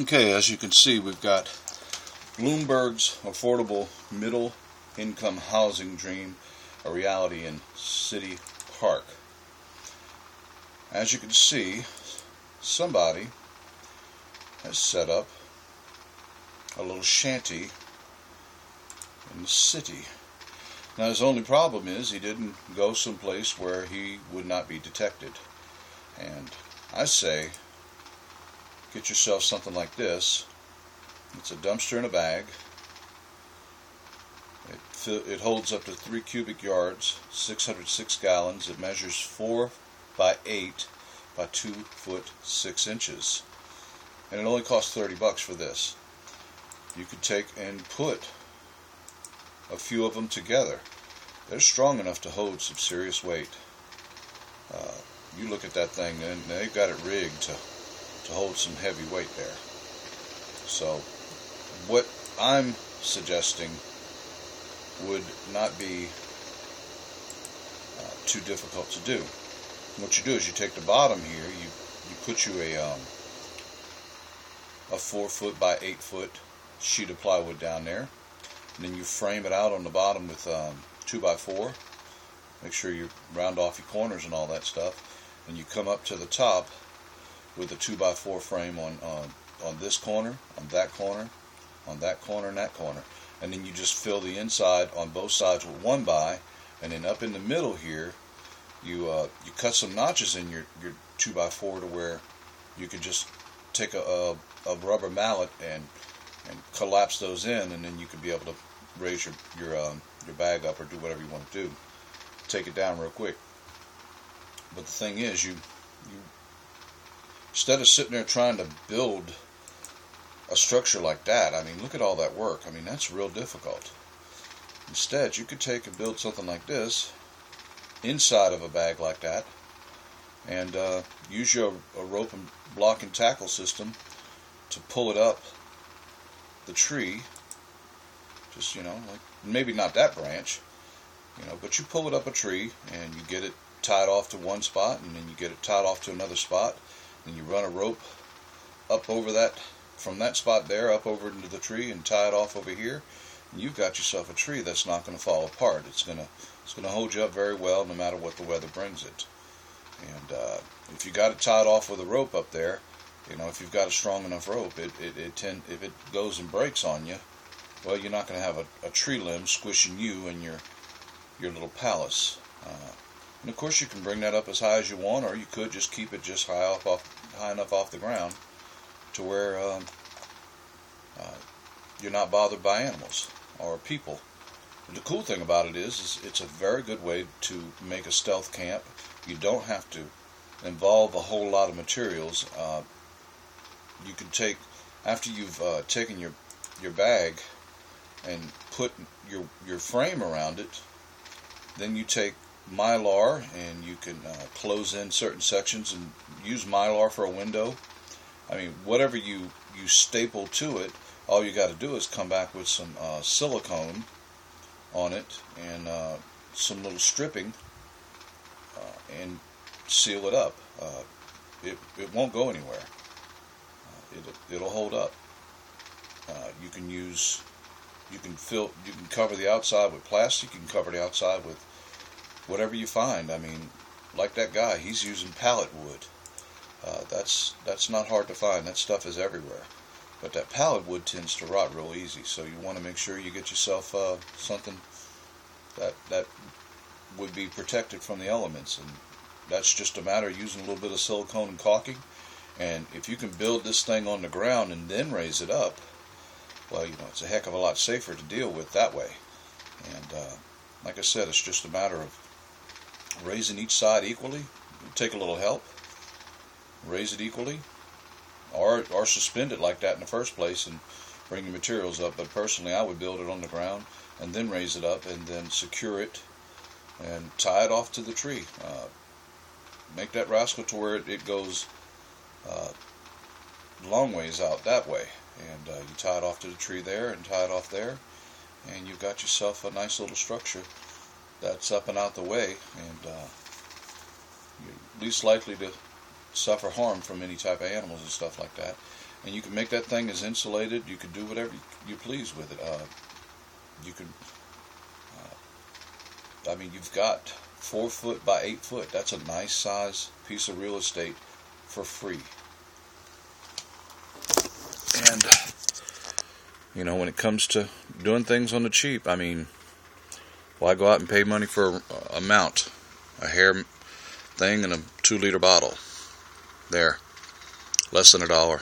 Okay, as you can see, we've got Bloomberg's affordable middle income housing dream, a reality in City Park. As you can see, somebody has set up a little shanty in the city. Now his only problem is he didn't go someplace where he would not be detected. And I say, get yourself something like this. It's a dumpster in a bag. It holds up to 3 cubic yards, 606 gallons. It measures 4 by 8 by 2 foot 6 inches. And it only costs $30 for this. You could take and put a few of them together. They're strong enough to hold some serious weight. You look at that thing, and they've got it rigged to hold some heavy weight there. So what I'm suggesting would not be too difficult to do. What you do is you take the bottom here, you put you a 4 foot by 8 foot sheet of plywood down there, and then you frame it out on the bottom with 2x4. Make sure you round off your corners and all that stuff, and you come up to the top with a 2x4 frame on this corner, on that corner, on that corner, and that corner, and then you just fill the inside on both sides with 1x, and then up in the middle here you cut some notches in your 2x4 to where you can just take a rubber mallet and collapse those in, and then you can be able to raise your bag up or do whatever you want to do. Take it down real quick. But the thing is, you instead of sitting there trying to build a structure like that, I mean, look at all that work. I mean, that's real difficult. Instead, you could take and build something like this inside of a bag like that, and use your rope and block and tackle system to pull it up the tree. Just, like maybe not that branch, but you pull it up a tree and you get it tied off to one spot, and then you get it tied off to another spot, and you run a rope up over that, from that spot there up over into the tree, and tie it off over here, and you've got yourself a tree that's not going to fall apart. It's going to hold you up very well no matter what the weather brings it. And if you got it tied off with a rope up there, if you've got a strong enough rope, if it goes and breaks on you, well, you're not going to have a tree limb squishing you and your little palace. And of course, you can bring that up as high as you want, or you could just keep it just high enough off the ground to where you're not bothered by animals or people. But the cool thing about it is it's a very good way to make a stealth camp. You don't have to involve a whole lot of materials. You can take, after you've taken your bag and put your frame around it, then you take Mylar and you can close in certain sections and use Mylar for a window. I mean, whatever you staple to it, all you got to do is come back with some silicone on it and some little stripping and seal it up. It won't go anywhere. It'll hold up. You can cover the outside with plastic. You can cover the outside with whatever you find. I mean, like that guy, he's using pallet wood. That's not hard to find. That stuff is everywhere. But that pallet wood tends to rot real easy, so you want to make sure you get yourself something that would be protected from the elements. And that's just a matter of using a little bit of silicone and caulking. And if you can build this thing on the ground and then raise it up, well, it's a heck of a lot safer to deal with that way. And like I said, it's just a matter of raising each side equally. Take a little help, raise it equally, or suspend it like that in the first place and bring your materials up. But personally, I would build it on the ground and then raise it up and then secure it and tie it off to the tree. Make that rascal to where it goes long ways out that way, and you tie it off to the tree there and tie it off there, and you've got yourself a nice little structure that's up and out the way, and you're least likely to suffer harm from any type of animals and stuff like that. and you can make that thing as insulated. You can do whatever you please with it. You can, I mean, you've got 4 foot by 8 foot. That's a nice size piece of real estate for free. And you know, when it comes to doing things on the cheap, I mean, why go out and pay money for a mount, a hair thing, and a 2-liter bottle? There, less than $1.